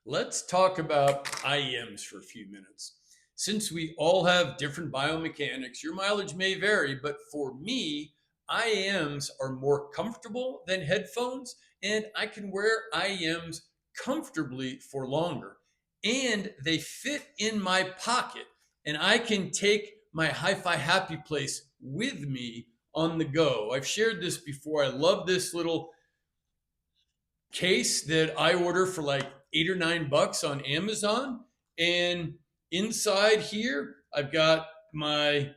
Let's talk about IEMs for a few minutes. Since we all have different biomechanics, your mileage may vary, but for me, IEMs are more comfortable than headphones, and I can wear IEMs comfortably for longer. And they fit in my pocket, and I can take my hi-fi happy place with me on the go. I've shared this before. I love this little case that I order for like $8 or $9 on Amazon. And inside here, I've got my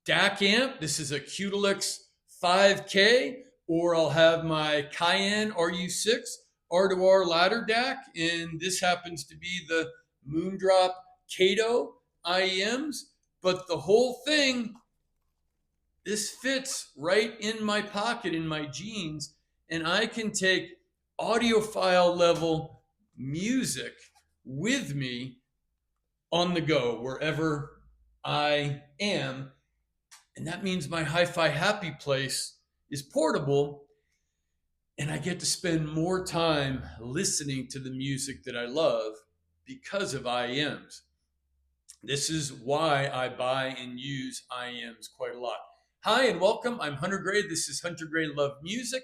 DAC amp. This is a Qtelix 5K, or I'll have my Cayenne RU6 R2R ladder DAC. And this happens to be the Moondrop Kato IEMs. But the whole thing, this fits right in my pocket in my jeans, and I can take audiophile level music with me on the go wherever I am. And that means my hi-fi happy place is portable, and I get to spend more time listening to the music that I love because of IEMs. This is why I buy and use IEMs quite a lot. Hi and welcome. I'm Hunter-Gray. This is Hunter-Gray-LUV-Music.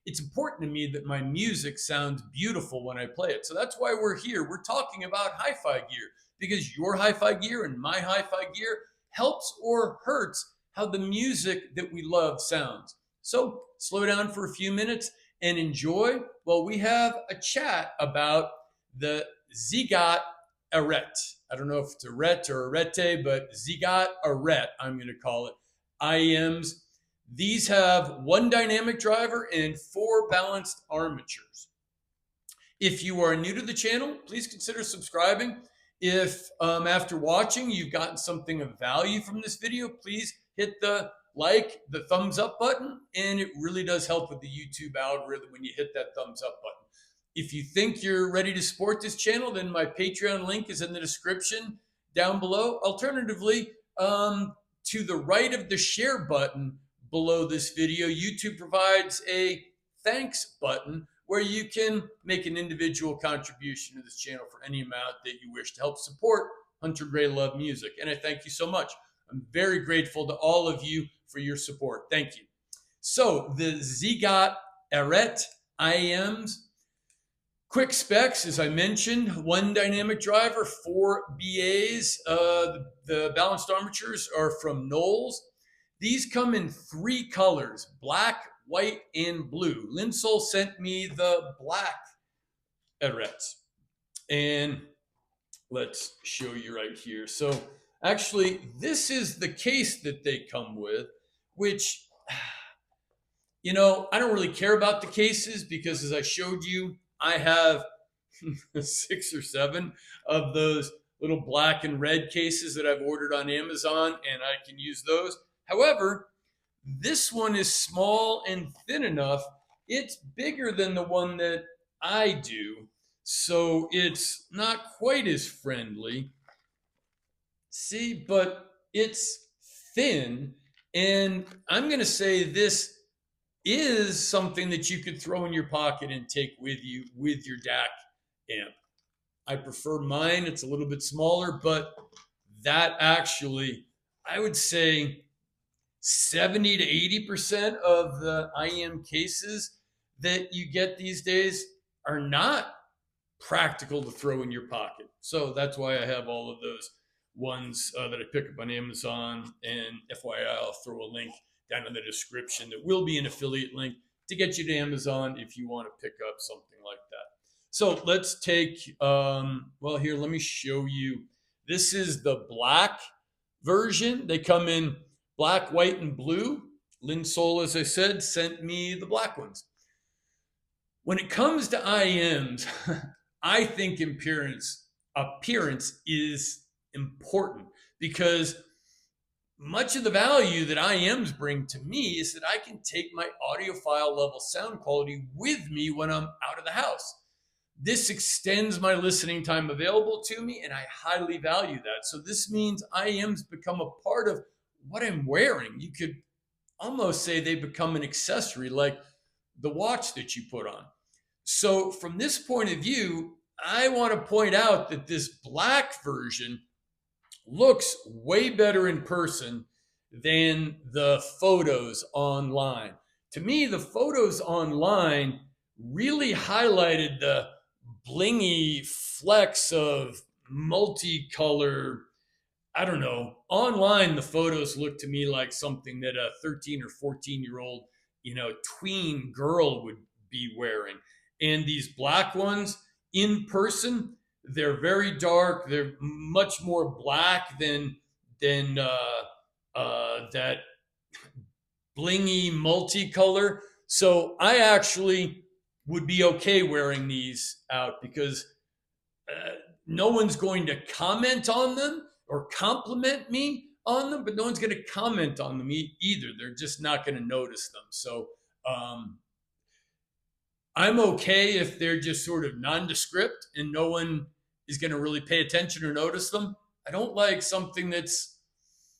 It's important to me that my music sounds beautiful when I play it. So that's why we're here. We're talking about hi-fi gear, because your hi-fi gear and my hi-fi gear helps or hurts how the music that we love sounds. So slow down for a few minutes and enjoy while we have a chat about the ZiiGaat ARETE. I don't know if it's ARETE or ARETE, but ZiiGaat ARETE, I'm going to call it. IEMs. These have one dynamic driver and 4 balanced armatures. If you are new to the channel, please consider subscribing. If after watching you've gotten something of value from this video, please hit the like, the thumbs up button, and it really does help with the YouTube algorithm when you hit that thumbs up button. If you think you're ready to support this channel, then my Patreon link is in the description down below. Alternatively, to the right of the share button below this video, YouTube provides a thanks button where you can make an individual contribution to this channel for any amount that you wish to help support Hunter-Gray-LUV-Music. And I thank you so much. I'm very grateful to all of you for your support. Thank you. So the ZiiGaat ARETE IEMs, quick specs, as I mentioned, 1 dynamic driver, 4 BAs. The balanced armatures are from Knowles. These come in 3 colors, black, white, and blue. Linsoul sent me the black ARETEs. And let's show you right here. So actually, this is the case that they come with, which, you know, I don't really care about the cases because, as I showed you, I have 6 or 7 of those little black and red cases that I've ordered on Amazon, and I can use those. However, this one is small and thin enough. It's bigger than the one that I do, so it's not quite as friendly. See, but it's thin, and I'm going to say this is something that you could throw in your pocket and take with you with your DAC amp. I prefer mine. It's a little bit smaller, but that actually, I would say 70 to 80% of the IEM cases that you get these days are not practical to throw in your pocket. So that's why I have all of those ones that I pick up on Amazon. And FYI, I'll throw a link down in the description that will be an affiliate link to get you to Amazon if you want to pick up something like that. So let's take, well, here, let me show you. This is the black version. They come in black, white, and blue. Linsoul, as I said, sent me the black ones. When it comes to IEMs, I think appearance is important, because much of the value that IEMs bring to me is that I can take my audiophile level sound quality with me when I'm out of the house. This extends my listening time available to me, and I highly value that. So this means IEMs become a part of what I'm wearing. You could almost say they become an accessory, like the watch that you put on. So from this point of view, I want to point out that this black version looks way better in person than the photos online. To me, the photos online really highlighted the blingy flecks of multicolor. I don't know. Online, the photos look to me like something that a 13 or 14-year-old, tween girl would be wearing. And these black ones in person, they're very dark. They're much more black than that blingy multicolor. So I actually would be okay wearing these out because no one's going to comment on them or compliment me on them, but no one's going to comment on them either. They're just not going to notice them. So I'm okay if they're just sort of nondescript and no one is going to really pay attention or notice them. I don't like something that's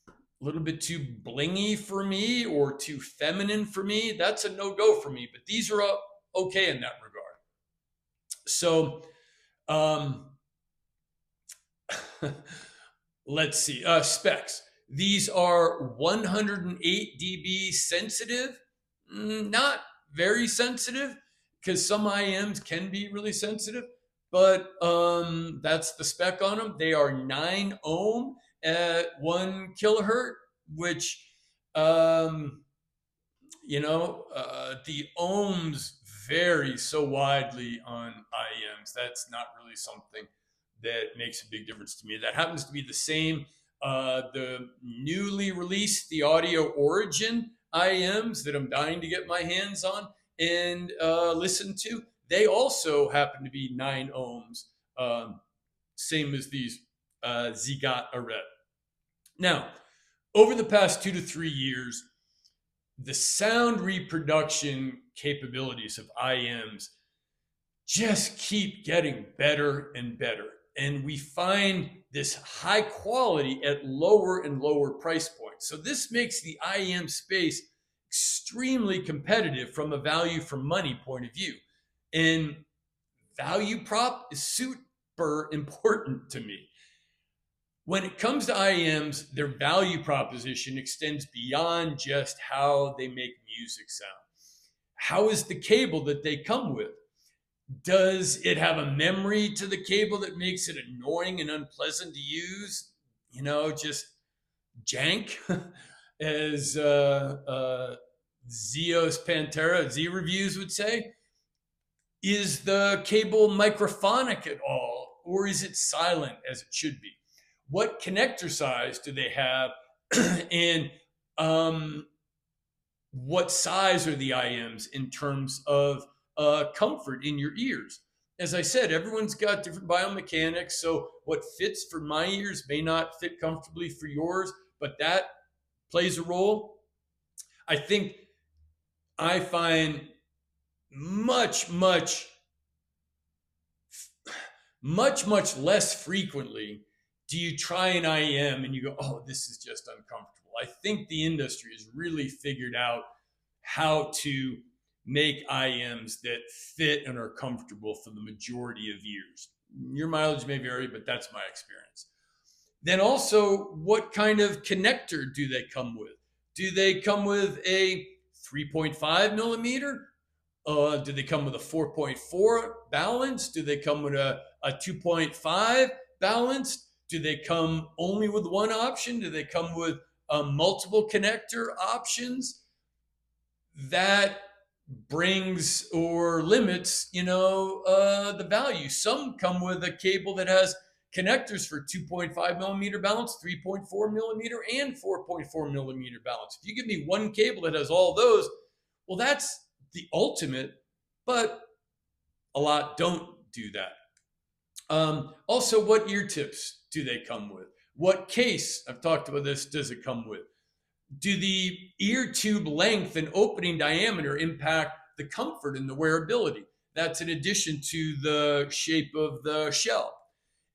a little bit too blingy for me or too feminine for me. That's a no-go for me, but these are okay in that regard. So let's see, specs. These are 108 dB sensitive, not very sensitive, because some IEMs can be really sensitive, but that's the spec on them. They are 9 ohm at 1 kilohertz, which, the ohms vary so widely on IEMs. That's not really something that makes a big difference to me. That happens to be the same. The newly released Thieaudio Origin IEMs that I'm dying to get my hands on and listen to, they also happen to be 9 ohms, same as these ZiiGaat ARETE. Now, over the past 2 to 3 years, the sound reproduction capabilities of IEMs just keep getting better and better. And we find this high quality at lower and lower price points. So this makes the IEM space extremely competitive from a value for money point of view. And value prop is super important to me. When it comes to IEMs, their value proposition extends beyond just how they make music sound. How is the cable that they come with? Does it have a memory to the cable that makes it annoying and unpleasant to use? Just jank, as Zeos Pantera, Z Reviews would say. Is the cable microphonic at all, or is it silent as it should be? What connector size do they have? And what size are the IEMs in terms of comfort in your ears? As I said, everyone's got different biomechanics. So what fits for my ears may not fit comfortably for yours, but that plays a role. I think I find much less frequently do you try an IEM and you go, oh, this is just uncomfortable. I think the industry has really figured out how to make IEMs that fit and are comfortable for the majority of ears. Your mileage may vary, but that's my experience. Then also, what kind of connector do they come with? Do they come with a 3.5 millimeter? Do they come with a 4.4 balanced? Do they come with a 2.5 balanced? Do they come only with one option? Do they come with multiple connector options? That brings or limits, the value. Some come with a cable that has connectors for 2.5 millimeter balance, 3.4 millimeter, and 4.4 millimeter balance. If you give me one cable that has all those, well, that's the ultimate, but a lot don't do that. Also, what ear tips do they come with? What case, I've talked about this, does it come with? Do the ear tube length and opening diameter impact the comfort and the wearability? That's in addition to the shape of the shell.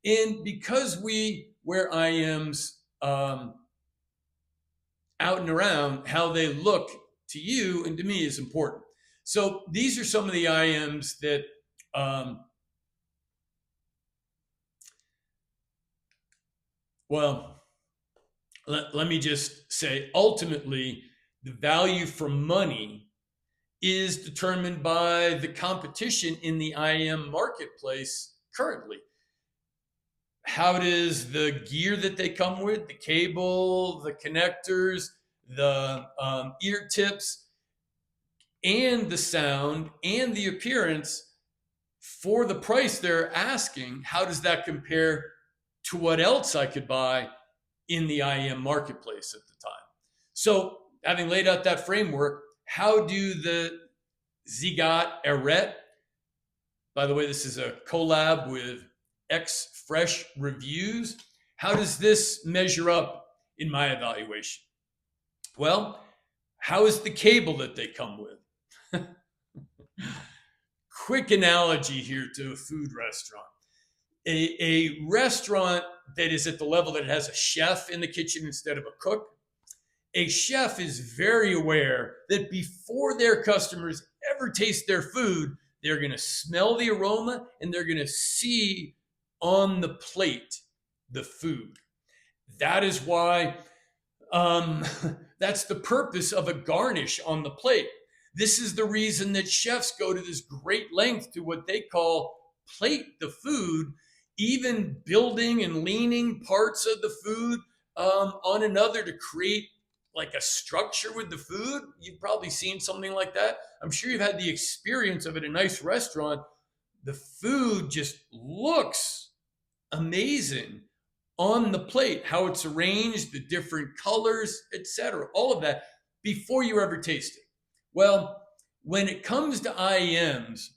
And because we wear IEMs out and around, how they look to you and to me is important. So these are some of the IEMs that Well, let me just say, ultimately, the value for money is determined by the competition in the IEM marketplace currently. How does the gear that they come with, the cable, the connectors, the ear tips, and the sound and the appearance for the price they're asking, how does that compare to what else I could buy in the IEM marketplace at the time? So, having laid out that framework, how do the ZiiGaat ARETE, by the way, this is a collab with X Fresh Reviews, how does this measure up in my evaluation? Well, how is the cable that they come with? Quick analogy here to a food restaurant. A restaurant that is at the level that it has a chef in the kitchen instead of a cook, a chef is very aware that before their customers ever taste their food, they're going to smell the aroma and they're going to see on the plate the food. That is why that's the purpose of a garnish on the plate. This is the reason that chefs go to this great length to what they call plate the food, even building and leaning parts of the food on another to create like a structure with the food. You've probably seen something like that. I'm sure you've had the experience of it in a nice restaurant. The food just looks amazing on the plate, how it's arranged, the different colors, etc. All of that before you ever taste it. Well, when it comes to IEMs,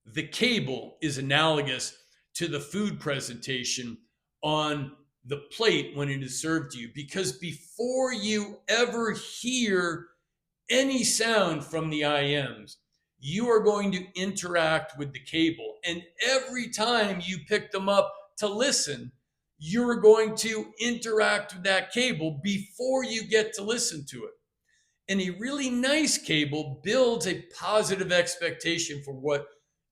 the cable is analogous to the food presentation on the plate when it is served to you, because before you ever hear any sound from the IEMs, you are going to interact with the cable. And every time you pick them up to listen, you're going to interact with that cable before you get to listen to it. And a really nice cable builds a positive expectation for what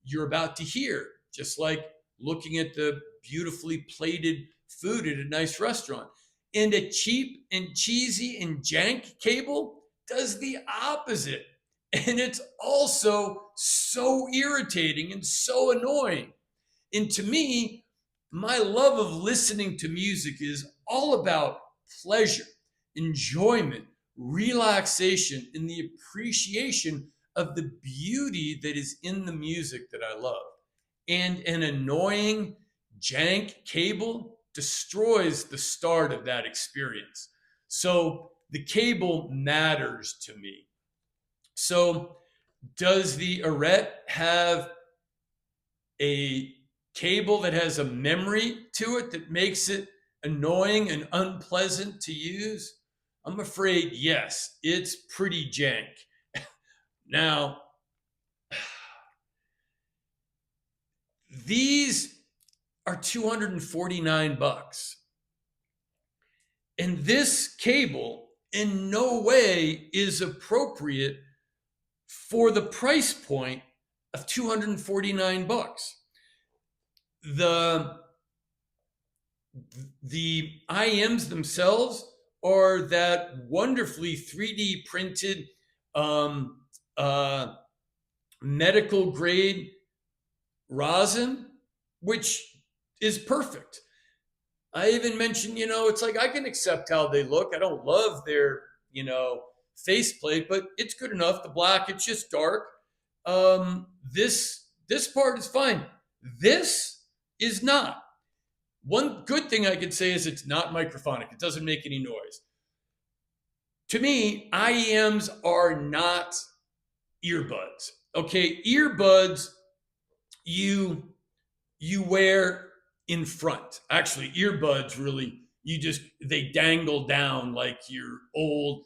you're about to hear, just like looking at the beautifully plated food at a nice restaurant. And a cheap and cheesy and jank cable does the opposite. And it's also so irritating and so annoying. And to me, my love of listening to music is all about pleasure, enjoyment, relaxation, and the appreciation of the beauty that is in the music that I love. And an annoying jank cable destroys the start of that experience. So the cable matters to me. So does the Arete have a cable that has a memory to it that makes it annoying and unpleasant to use? I'm afraid yes, it's pretty jank. Now, these are $249. And this cable in no way is appropriate for the price point of $249. The IEMs themselves are that wonderfully 3D printed medical grade rosin, which is perfect. I even mentioned, it's like I can accept how they look. I don't love their, faceplate, but it's good enough. The black, it's just dark. This part is fine. This is not. One good thing I could say is it's not microphonic. It doesn't make any noise. To me, IEMs are not earbuds. Okay, earbuds you wear in front. Actually, earbuds really, they dangle down like your old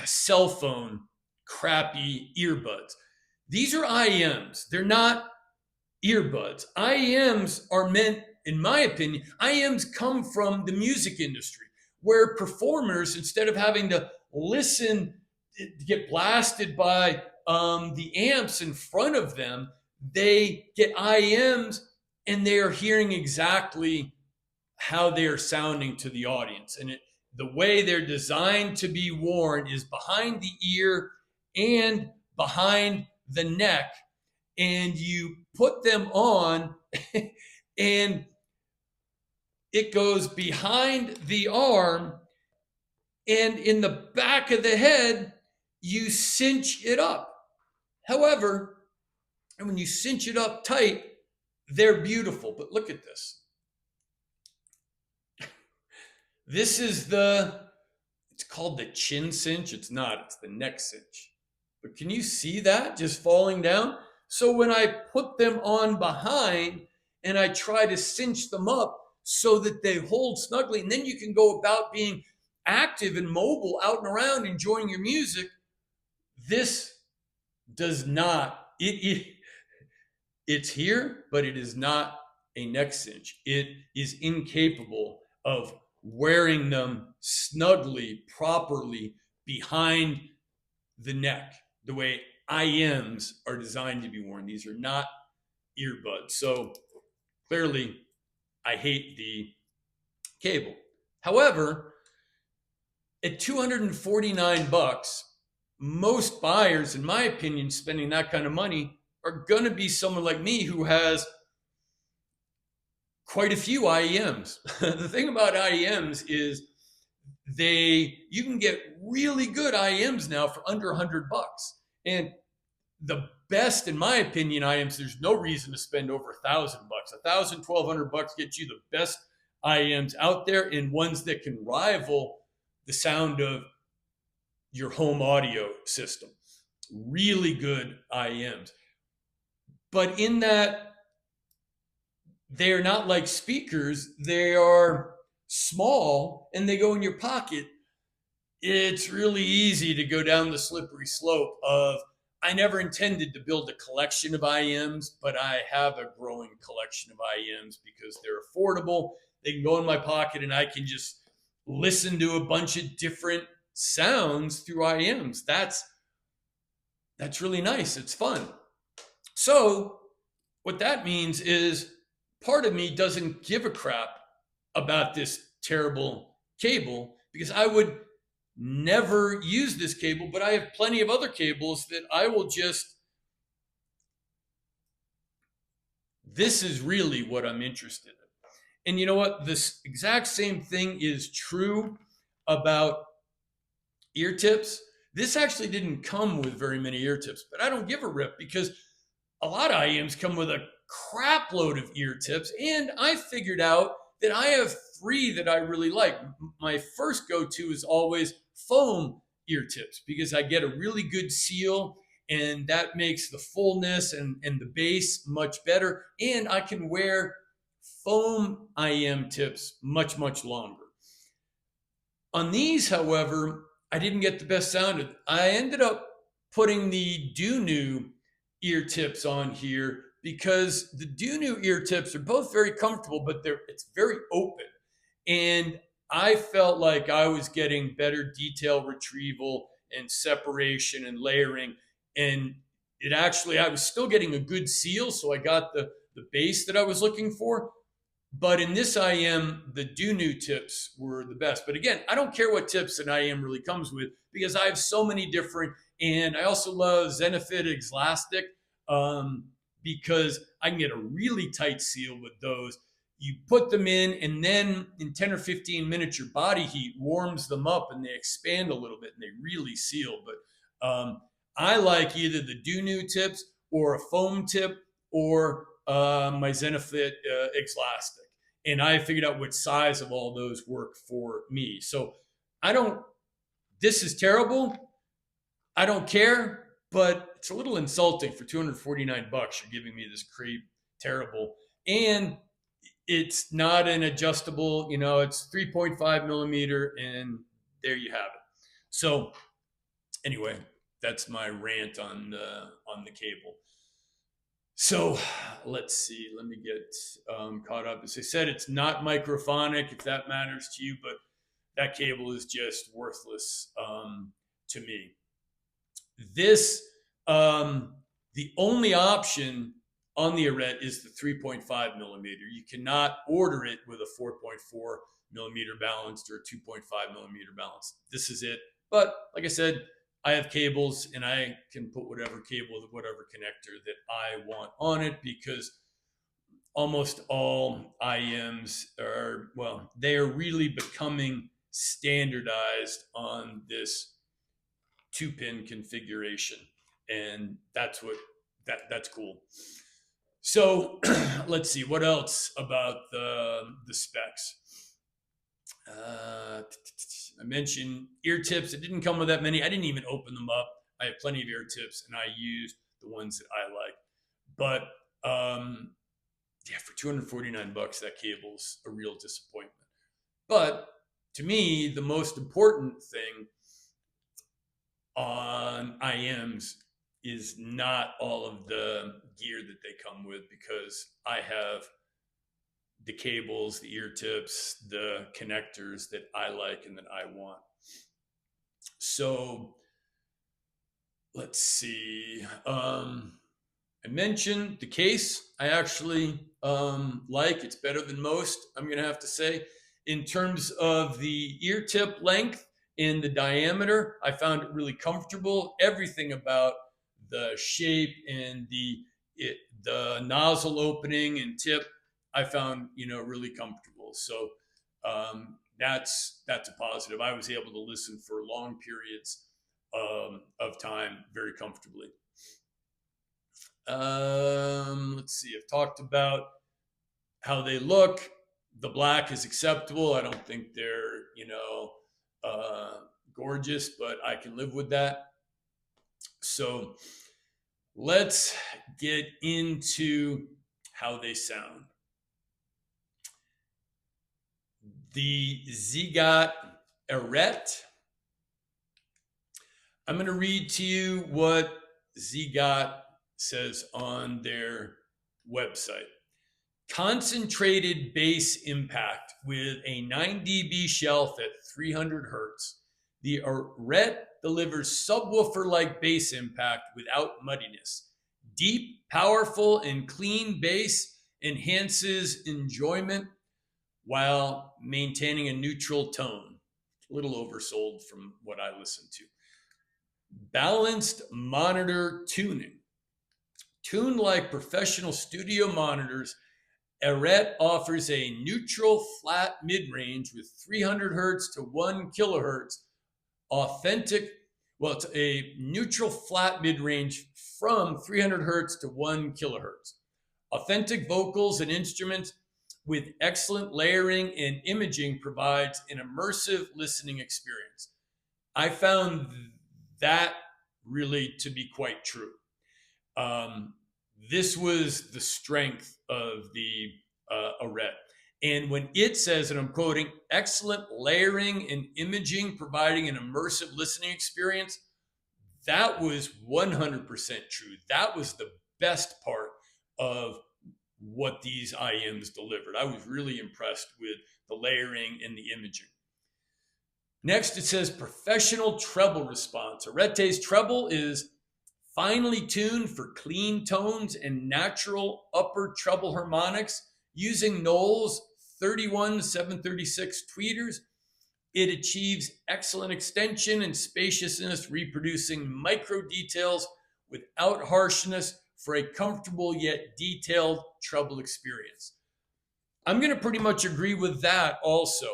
cell phone crappy earbuds. These are IEMs. They're not earbuds. IEMs are meant, in my opinion, IEMs come from the music industry, where performers, instead of having to listen, get blasted by the amps in front of them, they get IEMs and they are hearing exactly how they are sounding to the audience. And the way they're designed to be worn is behind the ear and behind the neck. And you put them on and it goes behind the arm, and in the back of the head, you cinch it up. However, and when you cinch it up tight, they're beautiful. But look at this. This is it's called the chin cinch. It's not, it's the neck cinch. But can you see that just falling down? So when I put them on behind and I try to cinch them up so that they hold snugly, and then you can go about being active and mobile out and around enjoying your music, this does not, it's here, but it is not a neck cinch. It is incapable of wearing them snugly, properly behind the neck, the way IEMs are designed to be worn. These are not earbuds. So clearly, I hate the cable. However, at $249, most buyers, in my opinion, spending that kind of money are going to be someone like me who has quite a few IEMs. The thing about IEMs is you can get really good IEMs now for under $100. And the best, in my opinion, IEMs, there's no reason to spend over $1,000. $1,000, $1,200 gets you the best IEMs out there, and ones that can rival the sound of your home audio system. Really good IEMs. But in that, they're not like speakers. They are small and they go in your pocket. It's really easy to go down the slippery slope of, I never intended to build a collection of IEMs, but I have a growing collection of IEMs because they're affordable. They can go in my pocket and I can just listen to a bunch of different sounds through IEMs. That's really nice. It's fun. So what that means is part of me doesn't give a crap about this terrible cable, because I would never use this cable, but I have plenty of other cables that I will this is really what I'm interested in. And you know what? This exact same thing is true about ear tips. This actually didn't come with very many ear tips, but I don't give a rip, because a lot of IEMs come with a crap load of ear tips. And I figured out that I have 3 that I really like. My first go-to is always foam ear tips, because I get a really good seal and that makes the fullness and the bass much better. And I can wear foam IEM tips much, much longer. On these, however, I didn't get the best sound. I ended up putting the DACs ear tips on here, because the DACs ear tips are both very comfortable, but it's very open. And I felt like I was getting better detail retrieval and separation and layering. And I was still getting a good seal, so I got the bass that I was looking for. But in this IEM, the DACs tips were the best. But again, I don't care what tips an IEM really comes with, because I have so many different. And I also love Zenefit Exlastic, because I can get a really tight seal with those. You put them in, and then in 10 or 15 minutes, your body heat warms them up and they expand a little bit and they really seal. But I like either the DACs tips or a foam tip or my Zenefit Exlastic. And I figured out which size of all those work for me. So this is terrible. I don't care, but it's a little insulting for $249. You're giving me this terrible. And it's not an adjustable, it's 3.5 millimeter, and there you have it. So anyway, that's my rant on the cable. So let's see, let me get caught up. As I said, it's not microphonic, if that matters to you, but that cable is just worthless to me. This, the only option on the Arete is the 3.5 millimeter. You cannot order it with a 4.4 millimeter balanced or 2.5 millimeter balanced. This is it. But like I said, I have cables and I can put whatever cable, whatever connector that I want on it, because almost all IEMs are, well, they are really becoming standardized on this 2-pin configuration. And that's cool. So let's see what else about the specs. I mentioned ear tips. It didn't come with that many. I didn't even open them up. I have plenty of ear tips and I used the ones that I like. But yeah, for 249 bucks, that cable's a real disappointment. But to me, the most important thing on IEMs is not all of the gear that they come with, because I have the cables, the ear tips, the connectors that I like and that I want. So let's see. I mentioned the case. I actually like. It's better than most, I'm going to have to say. In terms of the ear tip length and the diameter, I found it really comfortable. Everything about the shape and the nozzle opening and tip, I found, really comfortable. So that's a positive. I was able to listen for long periods of time very comfortably. Let's see. I've talked about how they look. The black is acceptable. I don't think they're, gorgeous, but I can live with that. So let's get into how they sound. The ZiiGaat ARETE. I'm going to read to you what ZiiGaat says on their website. Concentrated bass impact with a 9 dB shelf at 300 hertz. The ARETE delivers subwoofer-like bass impact without muddiness. Deep, powerful, and clean bass enhances enjoyment while maintaining a neutral tone. A little oversold from what I listen to. Balanced monitor tuning. Tuned like professional studio monitors, ARETE offers a neutral flat mid-range with 300 hertz to 1 kilohertz. It's a neutral flat mid-range from 300 hertz to 1 kilohertz. Authentic vocals and instruments with excellent layering and imaging provides an immersive listening experience. I found that really to be quite true. This was the strength of the ARETE. And when it says, and I'm quoting, excellent layering and imaging providing an immersive listening experience, that was 100% true. That was the best part of what these IEMs delivered. I was really impressed with the layering and the imaging. Next, it says professional treble response. ARETE's treble is finely tuned for clean tones and natural upper treble harmonics using Knowles 31736 tweeters. It achieves excellent extension and spaciousness, reproducing micro details without harshness for a comfortable yet detailed treble experience. I'm going to pretty much agree with that also,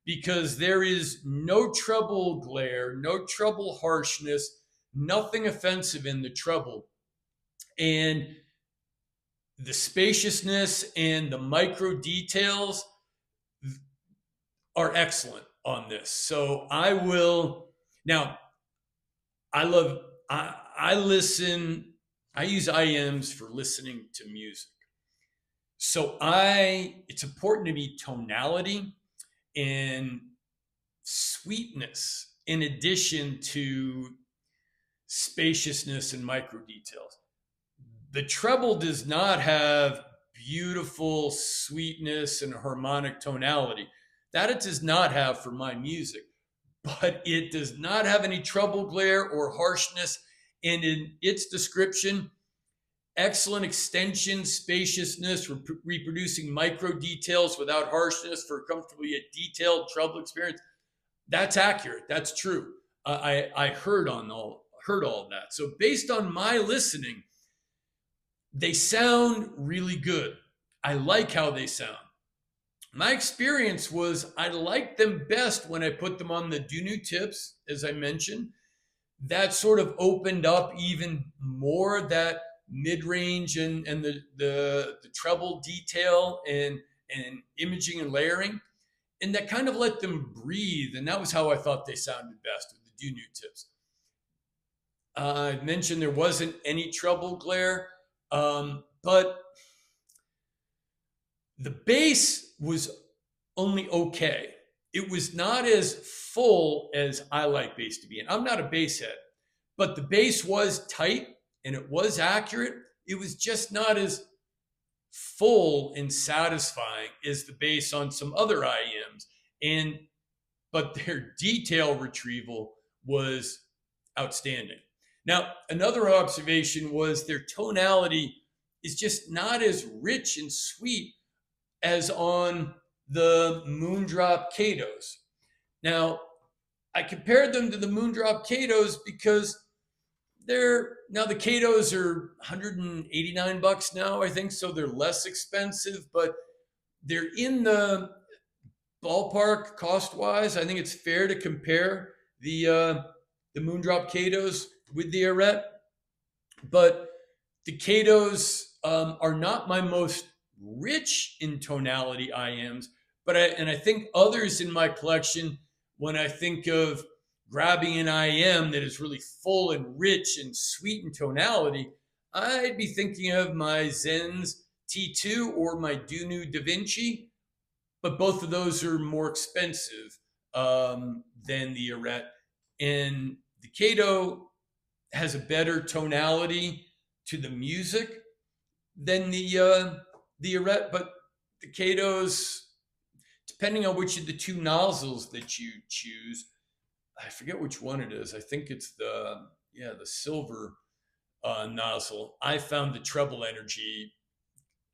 because there is no treble glare, no treble harshness, nothing offensive in the treble. And the spaciousness and the micro details are excellent on this. So I use IEMs for listening to music. So it's important to me tonality and sweetness in addition to spaciousness and micro details. The treble does not have beautiful sweetness and harmonic tonality. That it does not have for my music, but it does not have any treble glare or harshness. And in its description, excellent extension, spaciousness, reproducing micro details without harshness for comfortably a detailed treble experience. That's accurate. That's true. I heard all of that. So based on my listening, they sound really good. I like how they sound. My experience was I liked them best when I put them on the DACs tips, as I mentioned. That sort of opened up even more that mid-range and the treble detail and imaging and layering. And that kind of let them breathe. And that was how I thought they sounded best with the DACs tips. I mentioned there wasn't any treble glare, but the bass was only okay. It was not as full as I like bass to be. And I'm not a bass head, but the bass was tight and it was accurate. It was just not as full and satisfying as the bass on some other IEMs. But their detail retrieval was outstanding. Now, another observation was their tonality is just not as rich and sweet as on the Moondrop Katos. Now, I compared them to the Moondrop Katos because now the Katos are $189 now, I think, so they're less expensive, but they're in the ballpark cost-wise. I think it's fair to compare the Moondrop Katos with the Arete, but the Katos are not my most rich in tonality IEMs, but I think others in my collection, when I think of grabbing an IEM that is really full and rich and sweet in tonality, I'd be thinking of my Zen's T2 or my DACs Da Vinci, but both of those are more expensive than the Arete. And the Kato has a better tonality to the music than the Arete, but the Katos, depending on which of the two nozzles that you choose, I forget which one it is. I think it's the silver nozzle. I found the treble energy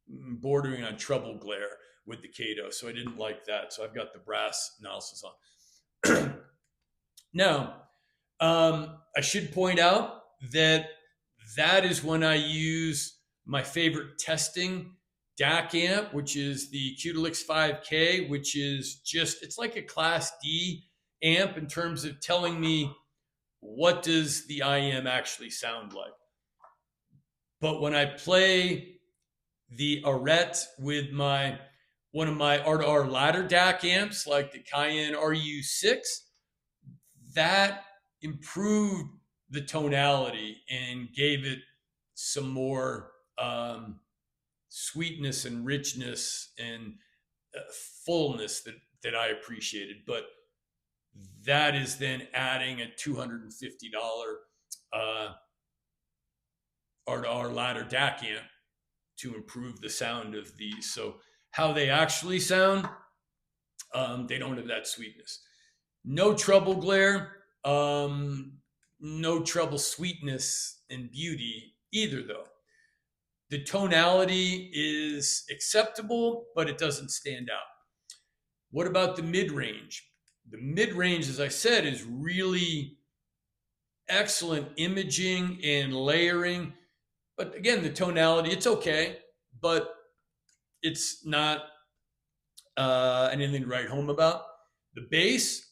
bordering on treble glare with the Kato, so I didn't like that. So I've got the brass nozzles on. Now, I should point out that is when I use my favorite testing DAC amp, which is the Qdelix 5K, which is it's like a Class D amp in terms of telling me what does the IEM actually sound like. But when I play the Arete with one of my R2R ladder DAC amps, like the Cayenne RU6, that improved the tonality and gave it some more sweetness and richness and fullness that I appreciated. But that is then adding a $250 R2R ladder DAC amp to improve the sound of these. So how they actually sound, they don't have that sweetness. No treble glare, no treble sweetness and beauty either, though. The tonality is acceptable, but it doesn't stand out. What about the mid-range? The mid-range, as I said, is really excellent imaging and layering. But again, the tonality, it's okay, but it's not anything to write home about. The bass,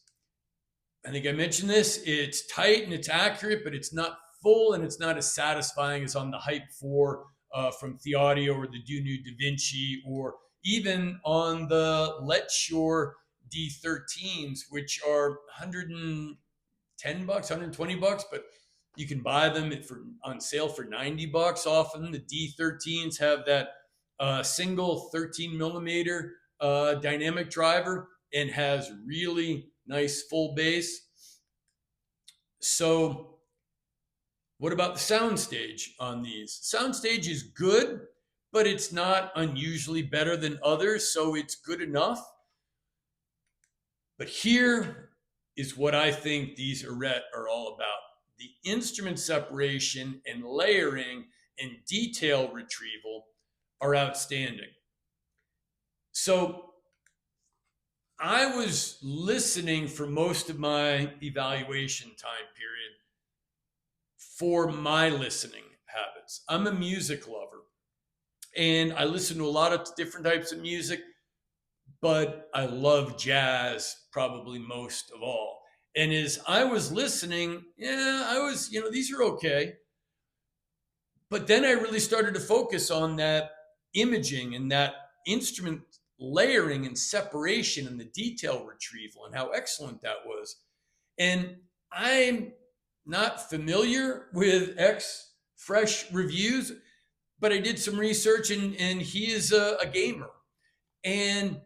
I think I mentioned this, it's tight and it's accurate, but it's not full and it's not as satisfying as on the Hype 4 from Thieaudio or the DACs Da Vinci, or even on the Let Shure D13s, which are $110, $120, but you can buy them on sale for $90 often. The D13s have that single 13 millimeter dynamic driver and has really nice full bass. So what about the soundstage on these? Soundstage is good, but it's not unusually better than others, so it's good enough. But here is what I think these Arete are all about. The instrument separation and layering and detail retrieval are outstanding. So I was listening for most of my evaluation time period for my listening habits. I'm a music lover and I listen to a lot of different types of music, but I love jazz probably most of all. And as I was listening, I was, these are okay. But then I really started to focus on that imaging and that instrument layering and separation and the detail retrieval and how excellent that was. And I'm not familiar with X Fresh Reviews, but I did some research and he is a gamer. And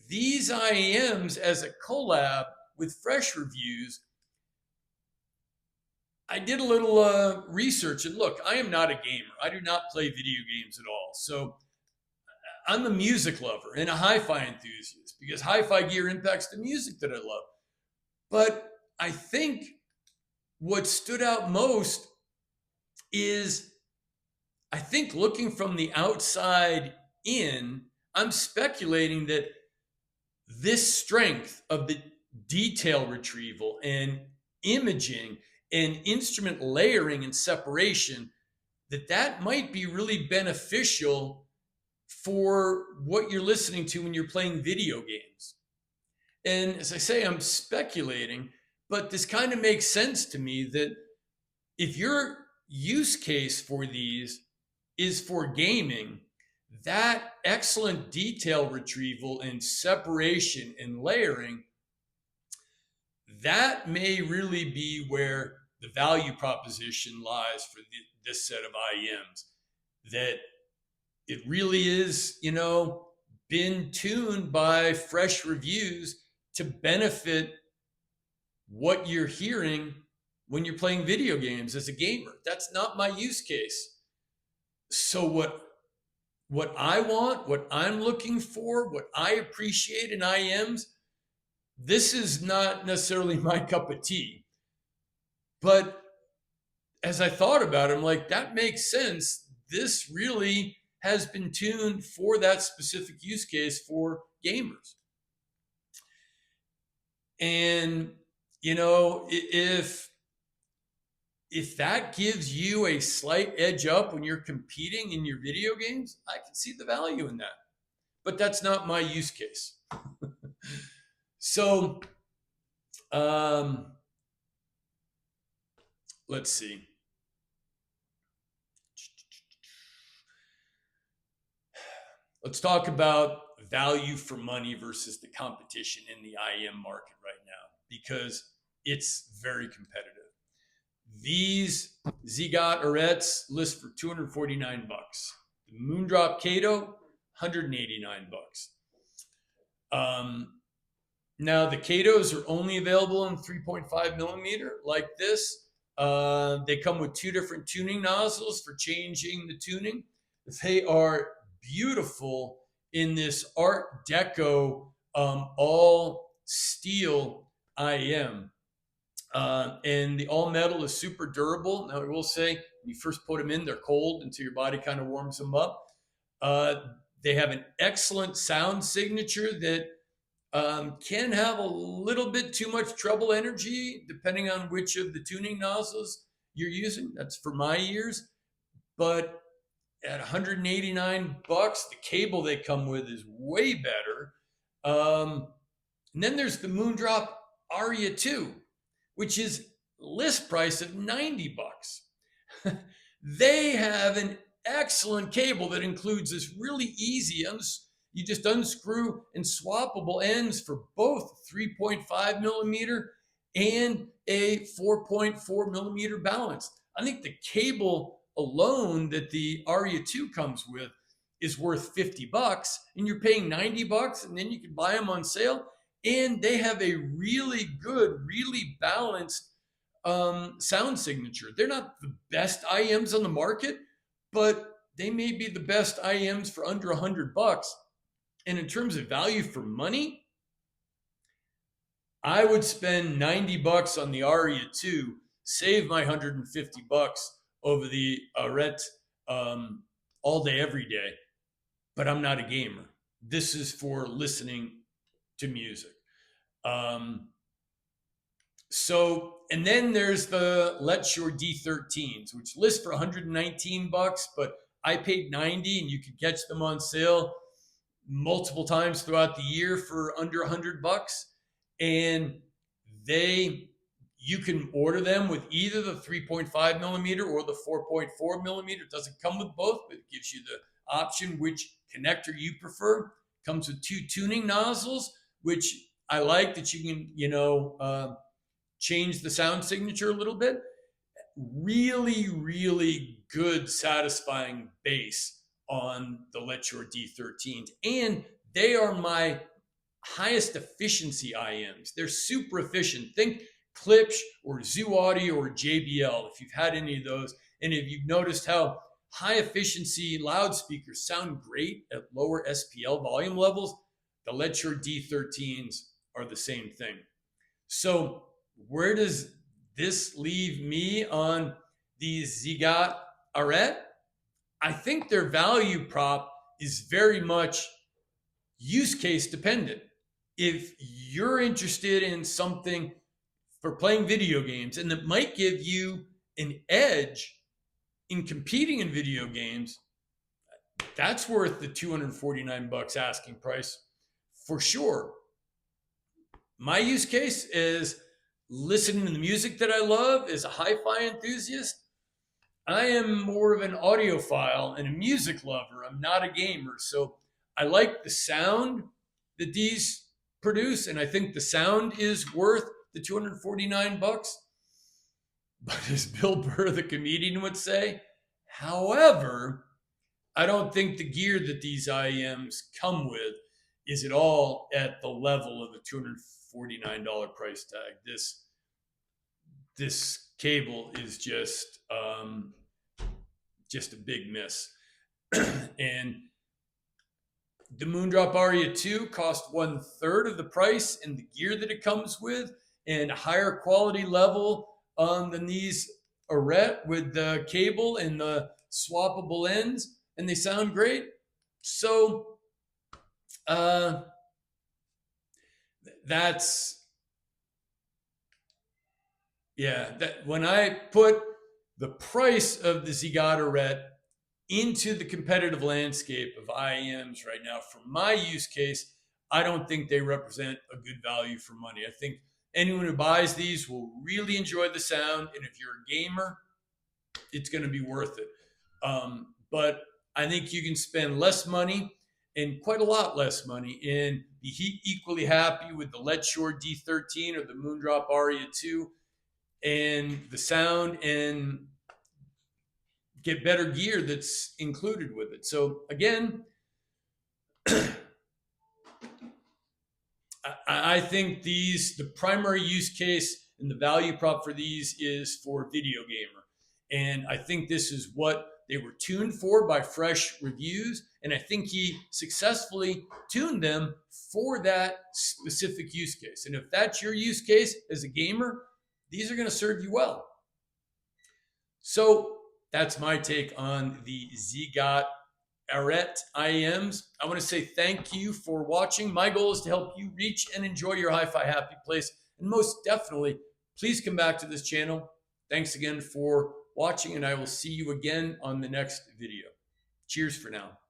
these IEMs as a collab with Fresh Reviews, I did a little research, and look, I am not a gamer. I do not play video games at all. So I'm a music lover and a hi-fi enthusiast because hi-fi gear impacts the music that I love. But I think what stood out most is, I think looking from the outside in, I'm speculating that this strength of the detail retrieval and imaging and instrument layering and separation, that might be really beneficial for what you're listening to when you're playing video games. And as I say, I'm speculating, but this kind of makes sense to me that if your use case for these is for gaming, that excellent detail retrieval and separation and layering, that may really be where the value proposition lies for this set of IEMs. That it really is, been tuned by Fresh Reviews to benefit what you're hearing when you're playing video games as a gamer. That's not my use case. So what I want, what I'm looking for, what I appreciate in IEMs, this is not necessarily my cup of tea. But as I thought about it, I'm like, that makes sense. This really has been tuned for that specific use case for gamers. And, if that gives you a slight edge up when you're competing in your video games, I can see the value in that. But that's not my use case. So, let's see. Let's talk about value for money versus the competition in the IEM market right now, because it's very competitive. These ZiiGaat ARETEs list for $249. The Moondrop Kato, $189. Now the Katos are only available in 3.5 millimeter like this. They come with two different tuning nozzles for changing the tuning. They are beautiful in this Art Deco all steel IEM. And the all metal is super durable. Now I will say, when you first put them in, they're cold until your body kind of warms them up. They have an excellent sound signature that can have a little bit too much treble energy depending on which of the tuning nozzles you're using. That's for my ears. But at $189, the cable they come with is way better. And then there's the Moondrop Aria 2, which is list price of $90. They have an excellent cable that includes this really easy, you just unscrew and swappable ends for both 3.5 millimeter and a 4.4 millimeter balance. I think the cable alone that the Aria 2 comes with is worth $50, and you're paying $90, and then you can buy them on sale. And they have a really good, really balanced sound signature. They're not the best IEMs on the market, but they may be the best IEMs for under $100. And in terms of value for money, I would spend $90 on the Aria 2, save my $150 over the Arete all day, every day, but I'm not a gamer. This is for listening to music. And then there's the Let Shure D13s, which list for 119 bucks, but I paid 90, and you can catch them on sale multiple times throughout the year for under 100 bucks. And you can order them with either the 3.5 millimeter or the 4.4 millimeter. It doesn't come with both, but it gives you the option which connector you prefer. Comes with 2 tuning nozzles, which I like that you can, change the sound signature a little bit. Really, really good, satisfying bass on the Let Shure D13s. And they are my highest efficiency IEMs. They're super efficient. Think Klipsch or Thieaudio or JBL, if you've had any of those. And if you've noticed how high efficiency loudspeakers sound great at lower SPL volume levels, the Let Shure D13s are the same thing. So where does this leave me on these ZiiGaat ARETE? I think their value prop is very much use case dependent. If you're interested in something for playing video games and that might give you an edge in competing in video games, that's worth the 249 bucks asking price for sure. My use case is listening to the music that I love. As a hi-fi enthusiast, I am more of an audiophile and a music lover. I'm not a gamer. So I like the sound that these produce, and I think the sound is worth the 249 bucks. But as Bill Burr, the comedian, would say, however, I don't think the gear that these IEMs come with is at all at the level of the $249 price tag. This cable is just a big miss. And the Moondrop Aria 2 cost 1/3 of the price, and the gear that it comes with, and a higher quality level than these Arete with the cable and the swappable ends, and they sound great. So that when I put the price of the ZiiGaat ARETE into the competitive landscape of IEMs right now, for my use case, I don't think they represent a good value for money. I think anyone who buys these will really enjoy the sound, and if you're a gamer, it's going to be worth it. But I think you can spend less money, and quite a lot less money, and be equally happy with the Let Shure D13 or the Moondrop Aria 2 and the sound, and get better gear that's included with it. So again, I think the primary use case and the value prop for these is for video gamer. And I think this is what they were tuned for by Fresh Reviews. And I think he successfully tuned them for that specific use case. And if that's your use case as a gamer, these are going to serve you well. So that's my take on the ZiiGaat ARETE IEMs. I want to say thank you for watching. My goal is to help you reach and enjoy your hi-fi happy place. And most definitely, please come back to this channel. Thanks again for watching, and I will see you again on the next video. Cheers for now.